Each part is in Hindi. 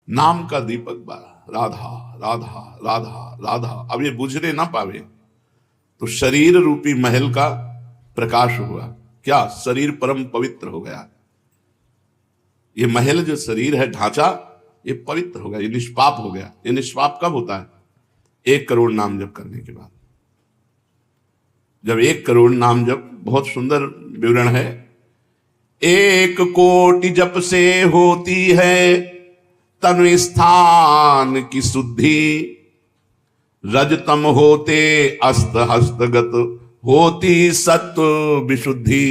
नाम का दीपक बारा, राधा राधा राधा राधा। अब ये बुझने ना पावे तो शरीर रूपी महल का प्रकाश हुआ क्या, शरीर परम पवित्र हो गया। ये महल जो शरीर है, ढांचा, ये पवित्र हो गया, ये निष्पाप हो गया। ये निष्पाप कब होता है? 1 करोड़ नाम जप करने के बाद। जब 1 करोड़ नाम जप, बहुत सुंदर विवरण है, 1 कोटि जप से होती है तनु स्थान की शुद्धि, रजतम होते अस्त हस्तगत होती सत्व विशुद्धि,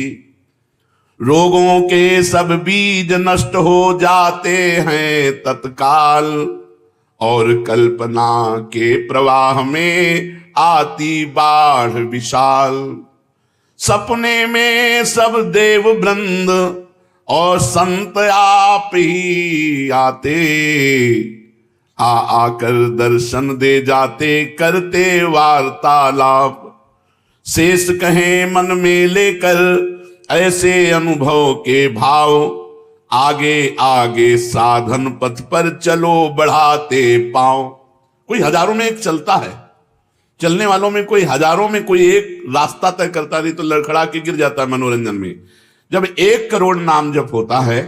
रोगों के सब बीज नष्ट हो जाते हैं तत्काल, और कल्पना के प्रवाह में आती बाढ़ विशाल। सपने में सब देव वृंद और संत आप ही आते, आकर दर्शन दे जाते करते वार्तालाप, शेष कहें मन में लेकर ऐसे अनुभव के भाव, आगे आगे साधन पथ पर चलो बढ़ाते पांव। कोई हजारों में एक चलता है, चलने वालों में कोई हजारों में कोई एक रास्ता तय करता, नहीं तो लड़खड़ा के गिर जाता है मनोरंजन में। जब 1 करोड़ नाम जप होता है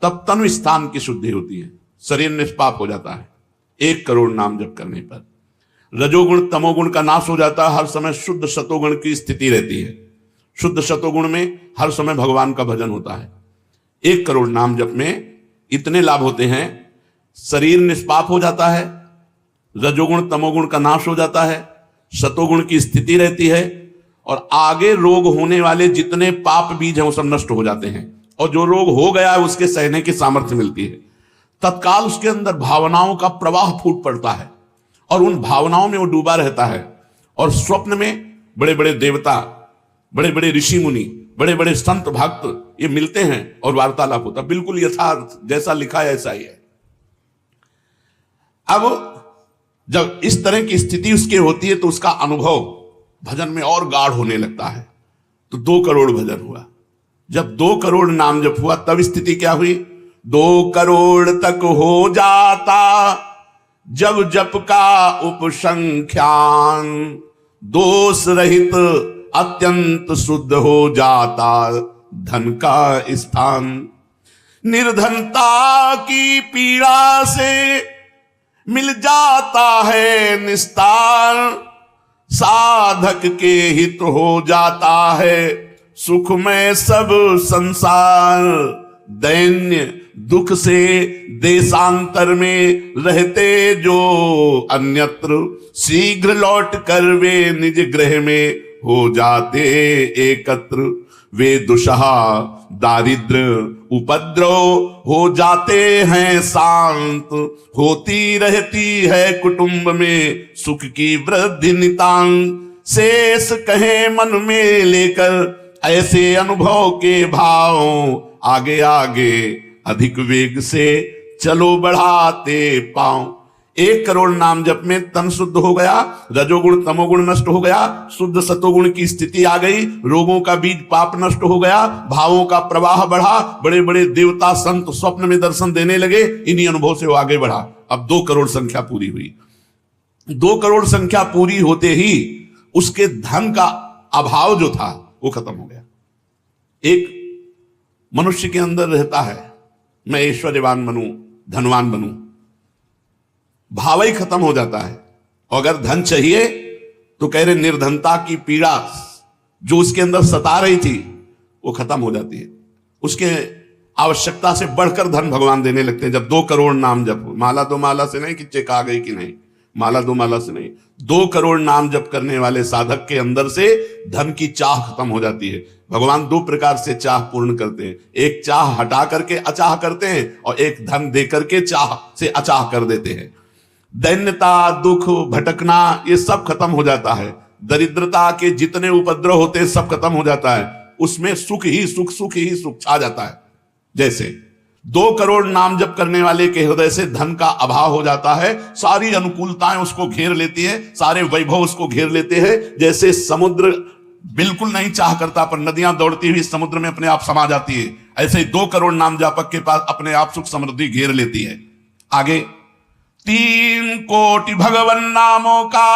तब तनु स्थान की शुद्धि होती है, शरीर निष्पाप हो जाता है 1 करोड़ नाम जप करने पर। रजोगुण तमोगुण का नाश हो जाता है, हर समय शुद्ध सतोगुण की स्थिति रहती है। शुद्ध सतोगुण में हर समय भगवान का भजन होता है। 1 करोड़ नाम जप में इतने लाभ होते हैं, शरीर निष्पाप हो जाता है, रजोगुण तमोगुण का नाश हो जाता है, सतोगुण की स्थिति रहती है, और आगे रोग होने वाले जितने पाप बीज हैं वो सब नष्ट हो जाते हैं, और जो रोग हो गया है उसके सहने की सामर्थ्य मिलती है। तत्काल उसके अंदर भावनाओं का प्रवाह फूट पड़ता है और उन भावनाओं में वो डूबा रहता है। और स्वप्न में बड़े बड़े देवता, बड़े बड़े ऋषि मुनि, बड़े बड़े संत भक्त ये मिलते हैं और वार्तालाप होता, बिल्कुल यथार्थ जैसा लिखा है ऐसा ही है। अब जब इस तरह की स्थिति उसके होती है तो उसका अनुभव भजन में और गाढ़ होने लगता है। तो 2 करोड़ भजन हुआ। जब 2 करोड़ नाम जप हुआ तब स्थिति क्या हुई? 2 करोड़ तक हो जाता जब जप का उपसंख्यान, दोष रहित अत्यंत शुद्ध हो जाता धन का स्थान। निर्धनता की पीड़ा से मिल जाता है निस्तार, साधक के हित हो जाता है सुखमय सब संसार। दैन्य दुख से देशांतर में रहते जो अन्यत्र, शीघ्र लौट कर वे निज गृह में हो जाते एकत्र। वे दुषहा दारिद्र उपद्रव हो जाते हैं शांत, होती रहती है कुटुंब में सुख की वृद्धि नितांत। शेष कहे मन में लेकर ऐसे अनुभव के भाव, आगे आगे अधिक वेग से चलो बढ़ाते पांव। 1 करोड़ नाम जप में तन शुद्ध हो गया, रजोगुण तमोगुण नष्ट हो गया, शुद्ध सतोगुण की स्थिति आ गई, रोगों का बीज पाप नष्ट हो गया, भावों का प्रवाह बढ़ा, बड़े बड़े देवता संत स्वप्न में दर्शन देने लगे। इन्हीं अनुभव से वो आगे बढ़ा। अब 2 करोड़ संख्या पूरी हुई। 2 करोड़ संख्या पूरी होते ही उसके धन का अभाव जो था वो खत्म हो गया। एक मनुष्य के अंदर रहता है मैं ऐश्वर्यवान बनूं, धनवान बनूं, भाव ही खत्म हो जाता है। और अगर धन चाहिए तो कह रहे निर्धनता की पीड़ा जो उसके अंदर सता रही थी वो खत्म हो जाती है। उसके आवश्यकता से बढ़कर धन भगवान देने लगते हैं। जब 2 करोड़ नाम जप, माला 2 माला से नहीं कि चेक आ गई कि नहीं, माला 2 माला से नहीं, 2 करोड़ नाम जप करने वाले साधक के अंदर से धन की चाह खत्म हो जाती है। भगवान 2 प्रकार से चाह पूर्ण करते हैं, एक चाह हटा करके अचाह करते हैं और एक धन दे करके चाह से अचाह कर देते हैं। दैन्यता, दुख, भटकना ये सब खत्म हो जाता है। दरिद्रता के जितने उपद्रव होते हैं सब खत्म हो जाता है। उसमें सुख ही सुख, सुख ही सुख छा जाता है। जैसे 2 करोड़ नाम जप करने वाले के हृदय से धन का अभाव हो जाता है, सारी अनुकूलताएं उसको घेर लेती हैं, सारे वैभव उसको घेर लेते हैं। जैसे समुद्र बिल्कुल नहीं चाह करता पर नदियां दौड़ती हुई समुद्र में अपने आप समा जाती है, ऐसे ही 2 करोड़ नाम जापक के पास अपने आप सुख समृद्धि घेर लेती है। आगे 3 कोटि भगवन नामों का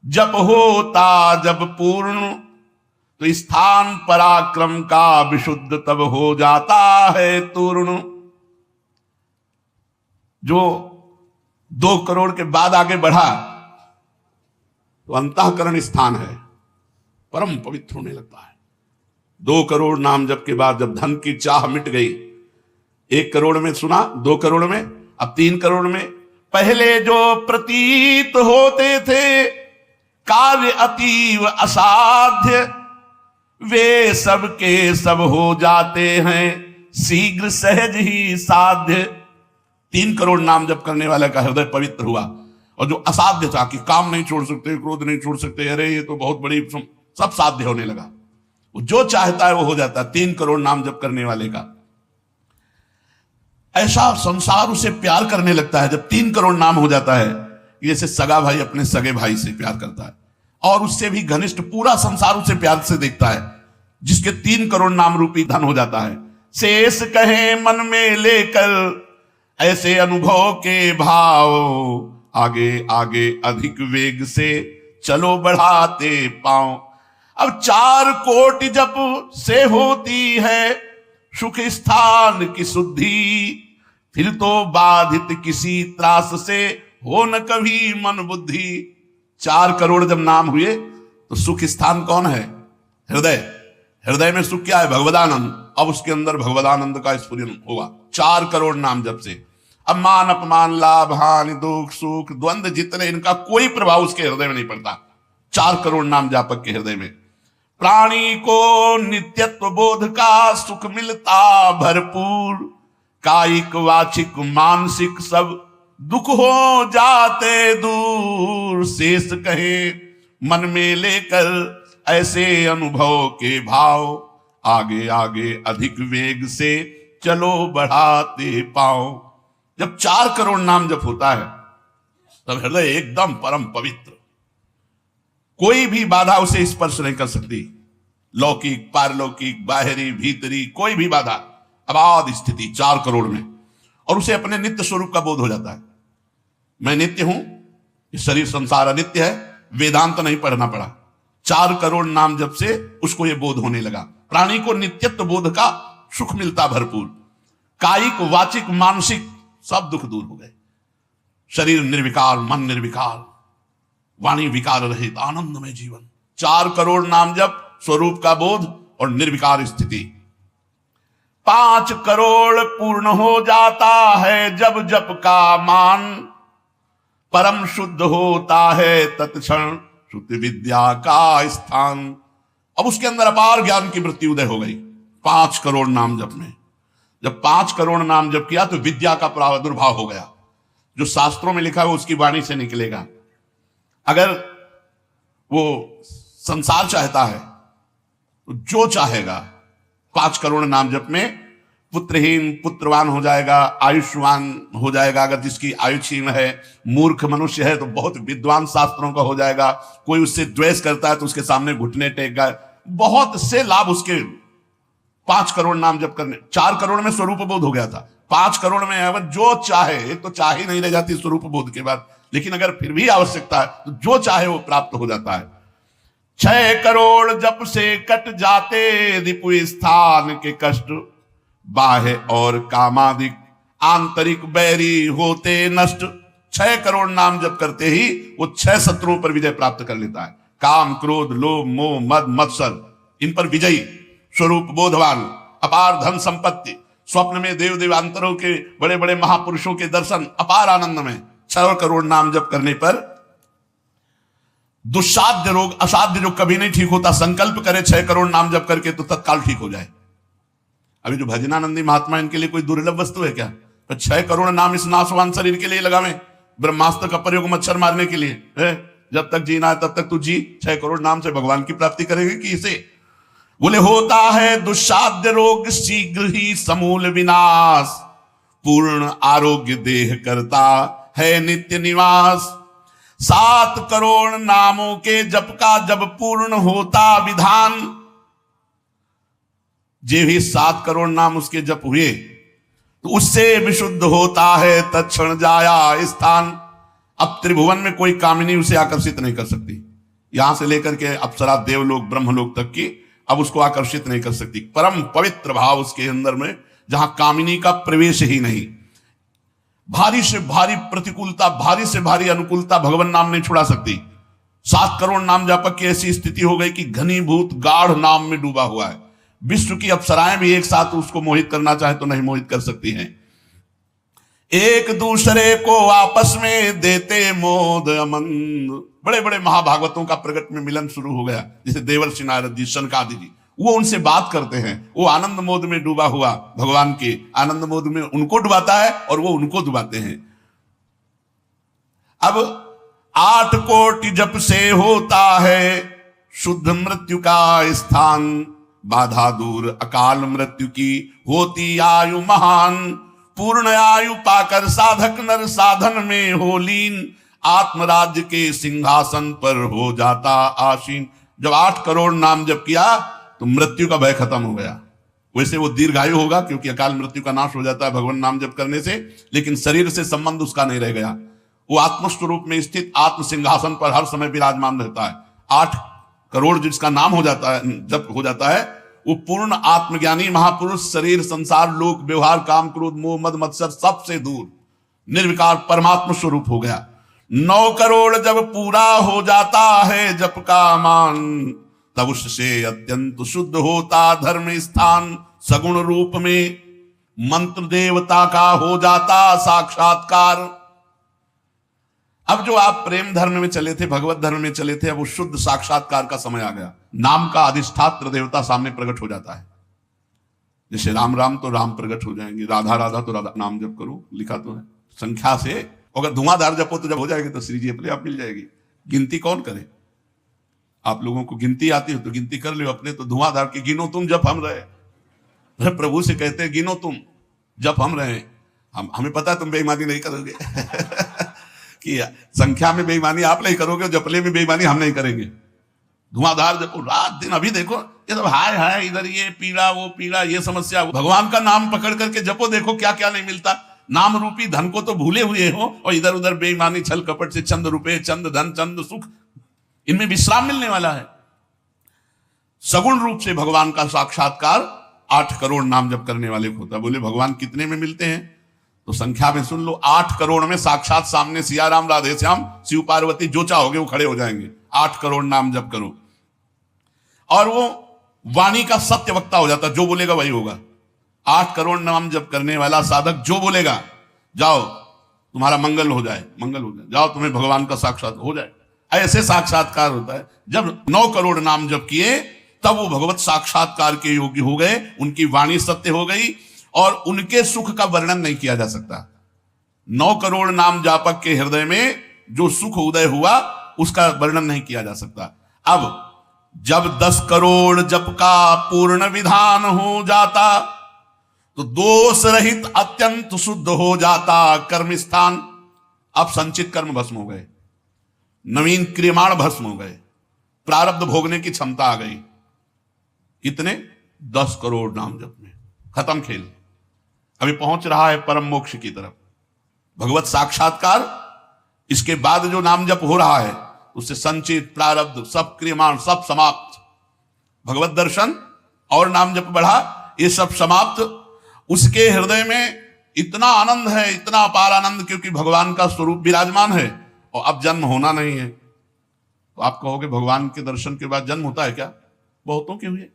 जप होता जब पूर्ण, तो स्थान पराक्रम का विशुद्ध तब हो जाता है तूर्ण। जो 2 करोड़ के बाद आगे बढ़ा तो अंतःकरण स्थान है, परम पवित्र होने लगता है। 2 करोड़ नाम जप के बाद जब धन की चाह मिट गई, 1 करोड़ में सुना, 2 करोड़ में, अब 3 करोड़ में, पहले जो प्रतीत होते थे कार्य अतीव असाध्य, वे सब के सब हो जाते हैं शीघ्र सहज ही साध्य। 3 करोड़ नाम जप करने वाले का हृदय पवित्र हुआ, और जो असाध्य था कि काम नहीं छोड़ सकते, क्रोध नहीं छोड़ सकते, अरे ये तो बहुत बड़ी, सब साध्य होने लगा। वो जो चाहता है वो हो जाता है 3 करोड़ नाम जप करने वाले का। ऐसा संसार उसे प्यार करने लगता है जब 3 करोड़ नाम हो जाता है, जैसे सगा भाई अपने सगे भाई से प्यार करता है, और उससे भी घनिष्ठ पूरा संसार उसे प्यार से देखता है, जिसके 3 करोड़ नाम रूपी धन हो जाता है। शेष कहे मन में लेकर ऐसे अनुभव के भाव, आगे आगे अधिक वेग से चलो बढ़ाते पांव। अब 4 कोटि जप से होती है सुख स्थान की शुद्धि, फिर तो बाधित किसी त्रास से हो न कभी मन बुद्धि। 4 करोड़ जब नाम हुए तो सुख स्थान कौन है? हृदय। हृदय में सुख क्या है? भगवदानंद। अब उसके अंदर भगवदानंद का स्फुरन होगा 4 करोड़ नाम जप से। अब मान अपमान, लाभ हानि, दुख सुख, द्वंद्व जितने, इनका कोई प्रभाव उसके हृदय में नहीं पड़ता 4 करोड़ नाम जापक के हृदय में। प्राणी को नित्यत्व बोध का सुख मिलता भरपूर, कायिक वाचिक मानसिक सब दुख हो जाते दूर। शेष कहे मन में लेकर ऐसे अनुभव के भाव, आगे आगे अधिक वेग से चलो बढ़ाते पाओ। जब 4 करोड़ नाम जप होता है तब हृदय एकदम परम पवित्र, कोई भी बाधा उसे स्पर्श नहीं कर सकती। लौकिक, पारलौकिक, बाहरी, भीतरी, कोई भी बाधा, अबाध स्थिति 4 करोड़ में। और उसे अपने नित्य स्वरूप का बोध हो जाता है। मैं नित्य हूं, ये शरीर संसार अनित्य है, वेदांत नहीं पढ़ना पड़ा। 4 करोड़ नाम जप से उसको यह बोध होने लगा। प्राणी को नित्यत्व बोध का सुख मिलता भरपूर, कायिक वाचिक मानसिक सब दुख दूर हो गए। शरीर निर्विकार, मन निर्विकार, वाणी विकार रहित, आनंदमय जीवन। 4 करोड़ नाम जप, स्वरूप का बोध और निर्विकार स्थिति। 5 करोड़ पूर्ण हो जाता है जब जप का मान, परम शुद्ध होता है तत्क्षण शुद्ध विद्या का स्थान। अब उसके अंदर अपार ज्ञान की वृत्ति उदय हो गई 5 करोड़ नाम जप में। जब 5 करोड़ नाम जप किया तो विद्या का प्रादुर्भाव हो गया। जो शास्त्रों में लिखा है वो उसकी वाणी से निकलेगा। अगर वो संसार चाहता है तो जो चाहेगा 5 करोड़ नाम जप में पुत्रहीन पुत्रवान हो जाएगा, आयुष्मान हो जाएगा। अगर जिसकी आयु क्षीण है, मूर्ख मनुष्य है तो बहुत विद्वान शास्त्रों का हो जाएगा। कोई उससे द्वेष करता है तो उसके सामने घुटने टेक गए। बहुत से लाभ उसके 5 करोड़ नाम जप करने। 4 करोड़ में स्वरूप बोध हो गया था, 5 करोड़ में अगर जो चाहे, एक तो चाह ही नहीं रह जाती स्वरूप बोध के बाद, लेकिन अगर फिर भी आवश्यकता है तो जो चाहे वो प्राप्त हो जाता है। 6 करोड़ जप से कट जाते रिपु स्थान के कष्ट, बाह्य और कामादिक आंतरिक बैरी होते नष्ट। 6 करोड़ नाम जप करते ही वो 6 शत्रुओं पर विजय प्राप्त कर लेता है। काम, क्रोध, लोभ, मोह, मद, मत्सर, इन पर विजयी, स्वरूप बोधवान, अपार धन संपत्ति, स्वप्न में देव देवांतरों के बड़े बड़े महापुरुषों के दर्शन, अपार आनंद में। 6 करोड़ नाम जप करने पर दुस्साध्य रोग, असाध्य रोग कभी नहीं ठीक होता। संकल्प करे 6 करोड़ नाम जप करके तो तत्काल ठीक हो जाए। अभी जो भजनानंदी महात्मा, इनके लिए कोई दुर्लभ वस्तु है क्या? तो 6 करोड़ नाम इस नाशवान शरीर के लिए लगावे, ब्रह्मास्त्र का प्रयोग मच्छर मारने के लिए है। जब तक जीना है तब तक तू जी। 6 करोड़ नाम से भगवान की प्राप्ति करेंगे कि इसे? बोले होता है दुस्साध्य रोग शीघ्र ही समूल विनाश, पूर्ण आरोग्य देह करता है नित्य निवास। 7 करोड़ नामों के जप का जब पूर्ण होता विधान, जे भी 7 करोड़ नाम उसके जप हुए तो उससे विशुद्ध होता है तत्क्षण जाया स्थान। अब त्रिभुवन में कोई कामिनी उसे आकर्षित नहीं कर सकती, यहां से लेकर के अप्सरा, देवलोक, ब्रह्मलोक तक की अब उसको आकर्षित नहीं कर सकती। परम पवित्र भाव उसके अंदर में, जहां कामिनी का प्रवेश ही नहीं। भारी से भारी प्रतिकूलता, भारी से भारी अनुकूलता भगवान नाम नहीं छुड़ा सकती। 7 करोड़ नाम जापक की ऐसी स्थिति हो गई कि घनीभूत गाढ़ नाम में डूबा हुआ है। विश्व की अप्सराएं भी एक साथ उसको मोहित करना चाहे तो नहीं मोहित कर सकती हैं। एक दूसरे को आपस में देते मोद अमंद। बड़े बड़े महाभागवतों का प्रगट में मिलन शुरू हो गया, जैसे देवर्षि नारद जी, शनकादि जी, वो उनसे बात करते हैं। वो आनंद मोद में डूबा हुआ भगवान के आनंद मोद में उनको डुबाता है और वो उनको डुबाते हैं। अब 8 कोटि जप से होता है शुद्ध मृत्यु का स्थान। बाधा दूर अकाल मृत्यु की होती आयु महान। पूर्ण आयु पाकर साधक नर साधन में हो लीन। आत्मराज्य के सिंहासन पर हो जाता आसीन। जब 8 करोड़ नाम जप किया तो मृत्यु का भय खत्म हो गया। वैसे वो दीर्घायु होगा क्योंकि अकाल मृत्यु का नाश हो जाता है भगवान नाम जप करने से, लेकिन शरीर से संबंध उसका नहीं रह गया। वो आत्मस्वरूप में स्थित आत्म सिंहासन पर हर समय विराजमान रहता है। 8 करोड़ जिसका नाम हो जाता है, जब हो जाता है, वो पूर्ण आत्मज्ञानी महापुरुष, शरीर, संसार, लोक, व्यवहार, काम, क्रोध, मोह, मद, मत्सर सबसे दूर निर्विकार परमात्मा स्वरूप हो गया। 9 करोड़ जब पूरा हो जाता है जप का मान, तब उससे अत्यंत शुद्ध होता धर्म स्थान। सगुण रूप में मंत्र देवता का हो जाता साक्षात्कार। अब जो आप प्रेम धर्म में चले थे, भगवत धर्म में चले थे, अब वो शुद्ध साक्षात्कार का समय आ गया। नाम का अधिष्ठात्र देवता सामने प्रकट हो जाता है। जैसे राम राम तो राम प्रकट हो जाएंगे, राधा राधा तो राधा नाम जप करो, लिखा तो है संख्या से। अगर धुआंधार जपो तो जब हो जाएगी तो श्री जी अपने आप मिल जाएगी। गिनती कौन करे? आप लोगों को गिनती आती हो तो गिनती कर लो अपने। तो धुआंधार की गिनो तुम जप हम रहे। प्रभु से कहते हैं गिनो तुम जप हम रहे। हमें पता है तुम बेईमानी नहीं करोगे कि संख्या में बेईमानी आप नहीं करोगे, जपले में बेईमानी हम नहीं करेंगे। धुआंधार जपो रात दिन। अभी देखो ये सब हाय हाय, इधर ये पीड़ा वो पीड़ा, ये समस्या। भगवान का नाम पकड़ करके जपो, देखो क्या क्या नहीं मिलता। नाम रूपी धन को तो भूले हुए हो और इधर उधर बेईमानी छल कपट से चंद रुपए, चंद धन, चंद सुख, इनमें विश्राम मिलने वाला है। सगुण रूप से भगवान का साक्षात्कार 8 करोड़ नाम जप करने वाले को होता है। बोले भगवान कितने में मिलते हैं? तो संख्या में सुन लो, 8 करोड़ में साक्षात सामने सिया राम, राधे श्याम, शिव पार्वती जो चाहोगे वो खड़े हो जाएंगे। 8 करोड़ नाम जप करो और वो वाणी का सत्य वक्ता हो जाता, जो बोलेगा वही होगा। 8 करोड़ नाम जप करने वाला साधक जो बोलेगा, जाओ तुम्हारा मंगल हो जाए, मंगल हो जाए, जाओ तुम्हें भगवान का साक्षात हो जाए, ऐसे साक्षात्कार होता है। जब 9 करोड़ नाम जप किए तब वो भगवत साक्षात्कार के योग्य हो गए। उनकी वाणी सत्य हो गई और उनके सुख का वर्णन नहीं किया जा सकता। 9 करोड़ नाम जापक के हृदय में जो सुख उदय हुआ उसका वर्णन नहीं किया जा सकता। अब जब 10 करोड़ जप का पूर्ण विधान हो जाता तो दोष रहित अत्यंत शुद्ध हो जाता कर्म स्थान। अब संचित कर्म भस्म हो गए, नवीन क्रियमाण भस्म हो गए, प्रारब्ध भोगने की क्षमता आ गई। कितने? 10 करोड़ नाम जप में खत्म खेल। अभी पहुंच रहा है परम मोक्ष की तरफ, भगवत साक्षात्कार। इसके बाद जो नाम जप हो रहा है उससे संचित प्रारब्ध सब क्रियमाण सब समाप्त। भगवत दर्शन और नाम जप बढ़ा, ये सब समाप्त। उसके हृदय में इतना आनंद है, इतना अपार आनंद, क्योंकि भगवान का स्वरूप विराजमान है और अब जन्म होना नहीं है। तो आप कहोगे भगवान के दर्शन के बाद जन्म होता है क्या? बहुतों के हुए।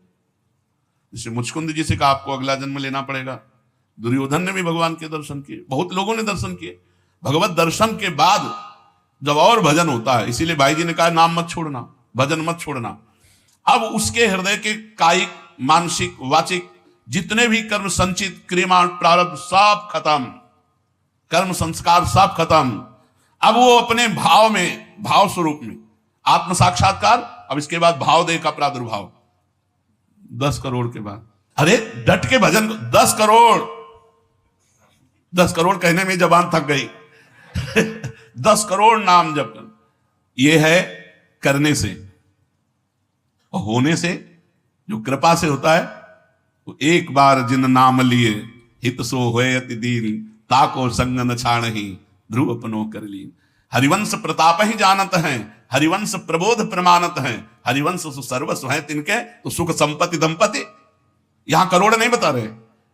जैसे मुचकुंद जी से कहा आपको अगला जन्म लेना पड़ेगा। दुर्योधन ने भी भगवान के दर्शन किए, बहुत लोगों ने दर्शन किए। भगवत दर्शन के बाद जब और भजन होता है, इसीलिए भाई जी ने कहा नाम मत छोड़ना, भजन मत छोड़ना। अब उसके हृदय के कायिक, मानसिक, वाचिक जितने भी कर्म संचित क्रियमाण प्रारब्ध सब खत्म, कर्म संस्कार सब खत्म। अब वो अपने भाव में, भाव स्वरूप में आत्म साक्षात्कार। अब इसके बाद भाव देह का प्रादुर्भाव 10 करोड़ के बाद। अरे डट के भजन, 10 करोड़, 10 करोड़ कहने में जबान थक गई 10 करोड़ नाम जप ये है करने से, और होने से जो कृपा से होता है। तो एक बार जिन नाम लिए हित सो होए अति दीन, ताको संग न छाणहि, ध्रुव अपनो कर लीन। हरिवंश प्रताप ही जानत हैं, हरिवंश प्रबोध प्रमाणत हैं, हरिवंश सर्वस्व है तिनके, तो सुख संपत्ति दंपति। यहां करोड़ नहीं बता रहे,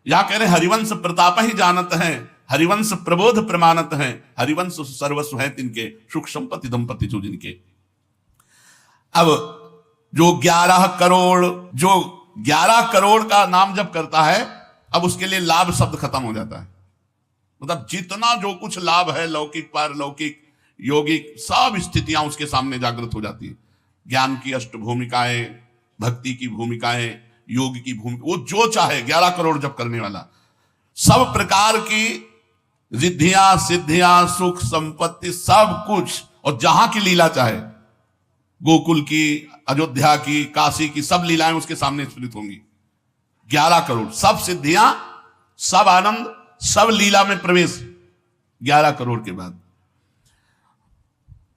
यहां कह रहे हरिवंश प्रताप ही जानत हैं, हरिवंश प्रबोध प्रमाणत हैं, हरिवंश सर्वस्व है तिनके, सुख संपत्ति दंपति जो जिनके। अब जो 11 करोड़ का नाम जब करता है, अब उसके लिए लाभ शब्द खत्म हो जाता है। मतलब जितना जो कुछ लाभ है, लौकिक पारलौकिक यौगिक, सब स्थितियां उसके सामने जागृत हो जाती है। ज्ञान की अष्ट भूमिकाएं, भक्ति की भूमिकाएं, योग की भूमिका, वो जो चाहे 11 करोड़ जब करने वाला, सब प्रकार की रिद्धियां सिद्धियां सुख संपत्ति सब कुछ, और जहां की लीला चाहे, गोकुल की, अयोध्या की, काशी की, सब लीलाएं उसके सामने स्फुरित होंगी। 11 करोड़, सब सिद्धियां, सब आनंद, सब लीला में प्रवेश 11 करोड़ के बाद।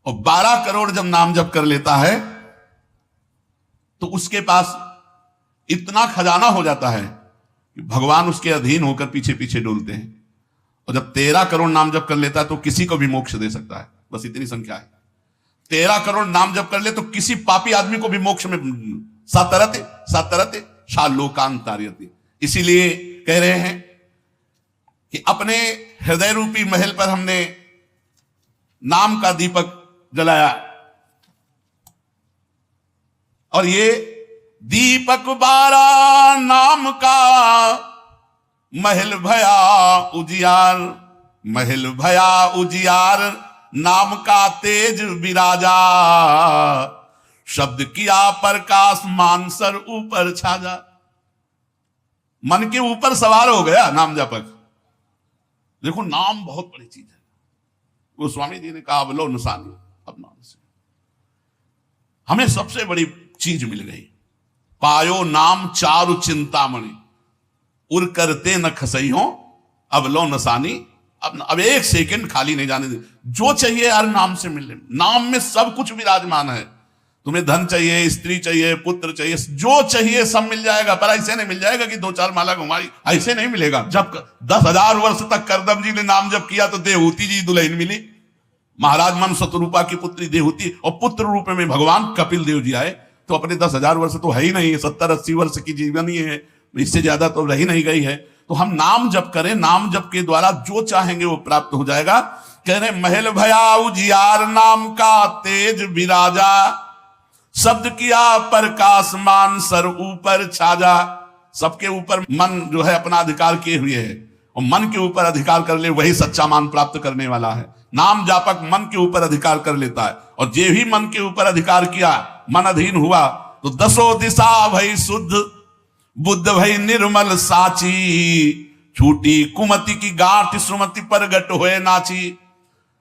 और 12 करोड़ जब नाम जप कर लेता है तो उसके पास इतना खजाना हो जाता है कि भगवान उसके अधीन होकर पीछे पीछे डोलते हैं। और जब 13 करोड़ नाम जप कर लेता है तो किसी को भी मोक्ष दे सकता है, बस इतनी संख्या है। 13 करोड़ नाम जप कर ले तो किसी पापी आदमी को भी मोक्ष में सातरते शालोकांतार्यते। इसीलिए कह रहे हैं कि अपने हृदय रूपी महल पर हमने नाम का दीपक जलाया, और ये दीपक बारा नाम का महल भया उजियार, महल भया उजियार, नाम का तेज विराजा, शब्द किया प्रकाश मानसर ऊपर छाजा। मन के ऊपर सवार हो गया नाम जपक। देखो नाम बहुत बड़ी चीज है। वो स्वामी जी ने कहा अवलो निशानी, अब नाम से हमें सबसे बड़ी चीज मिल गई। पायो नाम चारु चिंतामणि, उर करते न खसई हो, अब लो नसानी। अब एक सेकंड खाली नहीं जाने दे, जो चाहिए यार नाम से मिलने। नाम में सब कुछ विराजमान है। तुम्हें धन चाहिए, स्त्री चाहिए, पुत्र चाहिए, जो चाहिए सब मिल जाएगा। पर ऐसे नहीं मिल जाएगा कि 2-4 माला घुमाई, ऐसे नहीं मिलेगा। जब 10,000 वर्ष तक करदम जी ने नाम जप किया तो देवहूति जी दुल्हन मिली, महाराज मन शतरूपा की पुत्री देवहूति, और पुत्र रूप में भगवान कपिल देव जी आए। तो अपने 10,000 वर्ष तो है ही नहीं, 70-80 वर्ष की जीवन ही है, इससे ज्यादा तो रही नहीं गई है। तो हम नाम जप करें, नाम जप के द्वारा जो चाहेंगे वो प्राप्त हो जाएगा। कह रहे महल भया उजियार, नाम का तेज विराजा, शब्द किया प्रकाश मान सर ऊपर छाजा। सबके ऊपर मन जो है अपना अधिकार किए हुए है, और मन के ऊपर अधिकार कर ले वही सच्चा मान प्राप्त करने वाला है। नाम जापक मन के ऊपर अधिकार कर लेता है, और जे भी मन के ऊपर अधिकार किया, मन अधीन हुआ, तो 10 दिशा भई शुद्ध, बुद्ध भई निर्मल साची, छूटी कुमति की गांठ सुमति प्रगट होए नाची।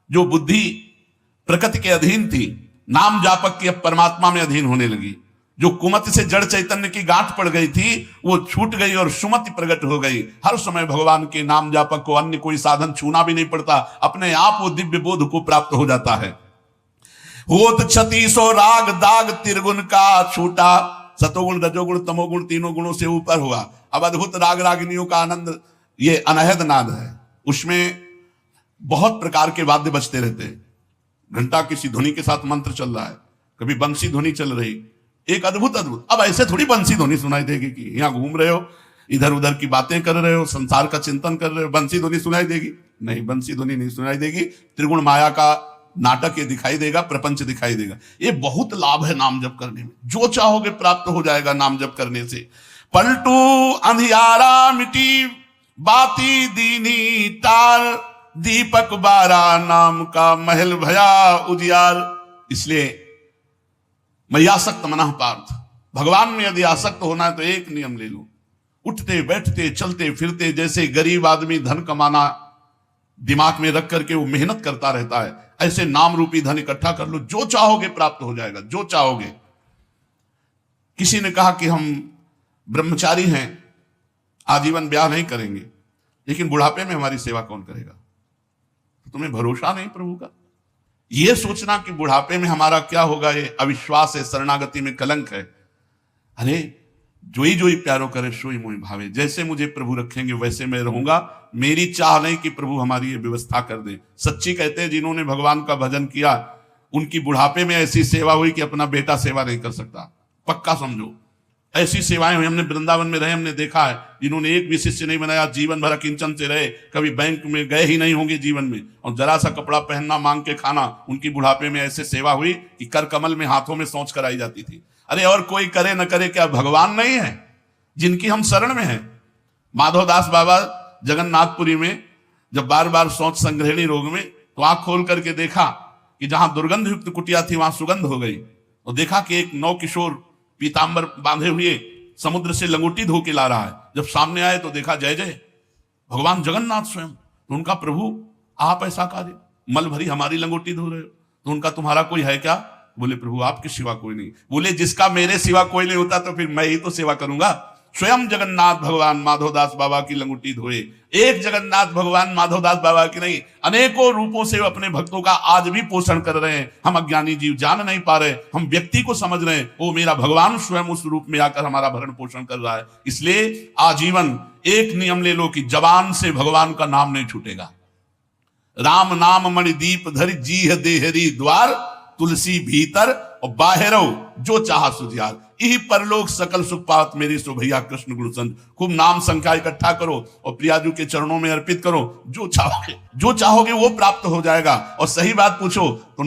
जो बुद्धि प्रकृति के अधीन थी, नाम जापक की अब परमात्मा में अधीन होने लगी। जो कुमति से जड़ चैतन्य की गांठ पड़ गई थी वो छूट गई और सुमति प्रकट हो गई। हर समय भगवान के नाम जापक को अन्य कोई साधन छूना भी नहीं पड़ता, अपने आप वो दिव्य बोध को प्राप्त हो जाता है। होत 36 राग दाग त्रिगुण का छूटा, सतोगुण रजोगुण तमोगुण तीनों गुणों से ऊपर हुआ। अब अद्भुत राग रागिनियों का आनंद, ये अनहद नाद है। उसमें बहुत प्रकार के वाद्य बजते रहते हैं। घंटा किसी ध्वनि के साथ मंत्र चल रहा है, कभी बंसी ध्वनि चल रही, एक अद्भुत। अब ऐसे थोड़ी बंसी ध्वनि सुनाई देगी कि यहाँ घूम रहे हो, इधर उधर की बातें कर रहे हो, संसार का चिंतन कर रहे हो, बंसी ध्वनि सुनाई देगी? नहीं, बंसी ध्वनि नहीं सुनाई देगी। त्रिगुण माया का नाटक ये दिखाई देगा, प्रपंच दिखाई देगा। ये बहुत लाभ है नाम जप करने में, जो चाहोगे प्राप्त हो जाएगा नाम जप करने से। पलटू अंधियारा मिटी बाती दीनी तार, दीपक बारा नाम का महल भया उजियार। इसलिए मैयासक्त मनः पार्थ, भगवान में यदि आसक्त होना है तो एक नियम ले लो, उठते बैठते चलते फिरते जैसे गरीब आदमी धन कमाना दिमाग में रख करके वो मेहनत करता रहता है, ऐसे नाम रूपी धन इकट्ठा कर लो, जो चाहोगे प्राप्त हो जाएगा, जो चाहोगे। किसी ने कहा कि हम ब्रह्मचारी हैं, आजीवन ब्याह नहीं करेंगे, लेकिन बुढ़ापे में हमारी सेवा कौन करेगा? तुम्हें भरोसा नहीं प्रभु का? यह सोचना कि बुढ़ापे में हमारा क्या होगा, ये अविश्वास है, शरणागति में कलंक है। अरे जोई प्यारो करे सोई मोहि भावे। जैसे मुझे प्रभु रखेंगे वैसे मैं रहूंगा। मेरी चाह नहीं कि प्रभु हमारी ये व्यवस्था कर दे। सच्ची कहते हैं जिन्होंने भगवान का भजन किया उनकी बुढ़ापे में ऐसी सेवा हुई कि अपना बेटा सेवा नहीं कर सकता। पक्का समझो, ऐसी सेवाएं हुई। हमने वृंदावन में रहे, हमने देखा है जिन्होंने एक भी शिष्य नहीं बनाया, जीवन भर किंचन से रहे, कभी बैंक में गए ही नहीं होंगे जीवन में, और जरा सा कपड़ा पहनना, मांग के खाना, उनकी बुढ़ापे में ऐसे सेवा हुई कि कर कमल में हाथों में सोच कराई जाती थी। अरे और कोई करे न करे, क्या भगवान नहीं है जिनकी हम शरण में हैं? माधवदास बाबा जगन्नाथपुरी में जब बार बार सोच संग्रहणी रोग में, तो आंख खोल करके देखा कि जहां दुर्गंध युक्त कुटिया थी वहां सुगंध हो गई। और देखा कि एक नौ किशोर पीतांबर बांधे हुए समुद्र से लंगोटी धो के ला रहा है। जब सामने आए तो देखा जय जय भगवान जगन्नाथ स्वयं। तो उनका प्रभु आप ऐसा कार्य, मल भरी हमारी लंगोटी धो रहे हो, तो उनका तुम्हारा कोई है क्या? बोले प्रभु आपके सिवा कोई नहीं। बोले जिसका मेरे सिवा कोई नहीं होता तो फिर मैं ही तो सेवा करूंगा। स्वयं जगन्नाथ भगवान माधवदास बाबा की लंगोटी धोए। एक जगन्नाथ भगवान माधवदास बाबा की नहीं, अनेकों रूपों से अपने भक्तों का आज भी पोषण कर रहे हैं। हम अज्ञानी जीव जान नहीं पा रहे, हम व्यक्ति को समझ रहे हैं, वो मेरा भगवान स्वयं उस रूप में आकर हमारा भरण पोषण कर रहा है। इसलिए आजीवन एक नियम ले लो कि जबान से भगवान का नाम नहीं छूटेगा। राम नाम मणि दीप धरि जीह देहरी द्वार, तुलसी भीतर और बाहरो जो चाह सुझियार। यही परलोक सकल सुख पात मेरी सो भैया कृष्ण गुरु संत। खूब नाम संख्या इकट्ठा करो और प्रियाजू के चरणों में अर्पित करो। जो चाहोगे वो प्राप्त हो जाएगा। और सही बात पूछो तो